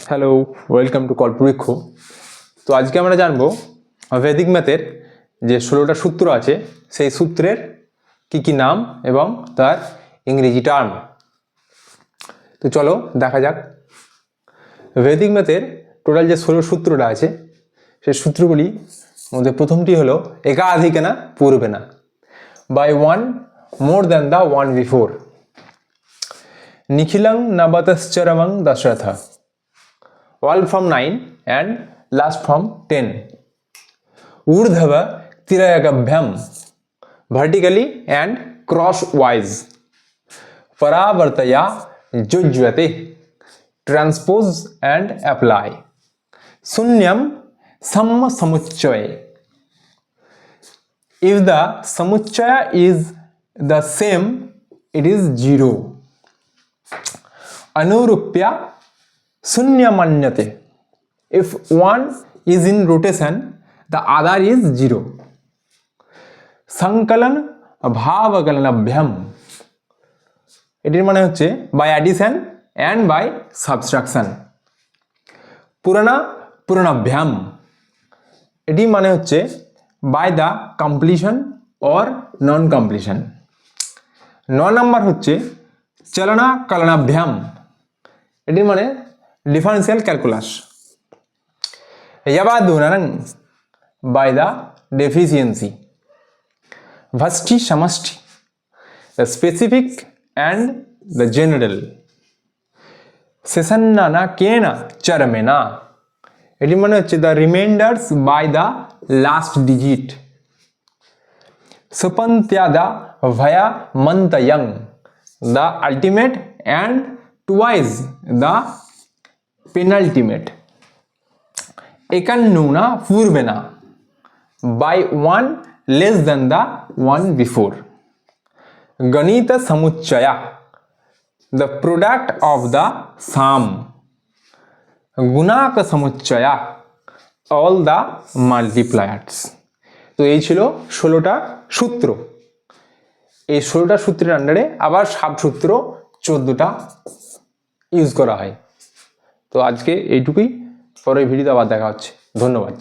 Hello, welcome to Kalpavriksha. তো আজকে আমরা জানবো ভেদিক ম্যাথের যে 16টা সূত্র আছে সেই সূত্রের কি নাম এবং তার ইংরেজি টার্ম। তো চলো দেখা যাক। ভেদিক ম্যাথের টোটাল যে 16 সূত্রটা আছে সেই সূত্রগুলি মধ্যে প্রথমটি হলো একাধিকে না পূর্বে না, by one more than the one before, নিখিলং নবতশ্চরমং দশরথ, all from 9 and last from 10, ऊर्ध्व तिर्यकभ्यम, vertically and crosswise, परावर्तया जुज्यते, transpose and apply, शून्यम सम्म समुच्चय, if the samuchaya is the same it is zero, अनुरूप्या शून्य मन्यते, if one is in rotation the other is zero, संकलन भावकलनभ्यम, এটির মানে হচ্ছে by addition and by subtraction, পুরানা পুরানাভ্যাম, এটি মানে হচ্ছে by the completion or non completion. 9 number হচ্ছে চলনা কলনাভ্যাম, এটির মানে ডিফারেন্সিয়াল ক্যালকুলাস। यवादुनरं by the deficiency, vasti samasti, the specific and the general, sesannana kena charmena, এটি মানে হচ্ছে the remainders by the last digit, supantyada vaya mantayang, the ultimate and twice the penultimate, एकान्नुना पूर्वेना, by one less than the one before, गणित समुच्चया, the product of the sum, गुणाक समुच्चया, all the multipliers। তো এই ছিল 16টা সূত্র। এই 16টা সূত্রের আন্ডারে আবার সাবসূত্র 14টা ইউজ করা হয়। তো আজকে এইটুকুই, পরের ভিডিওতে আবার দেখা হচ্ছে। ধন্যবাদ।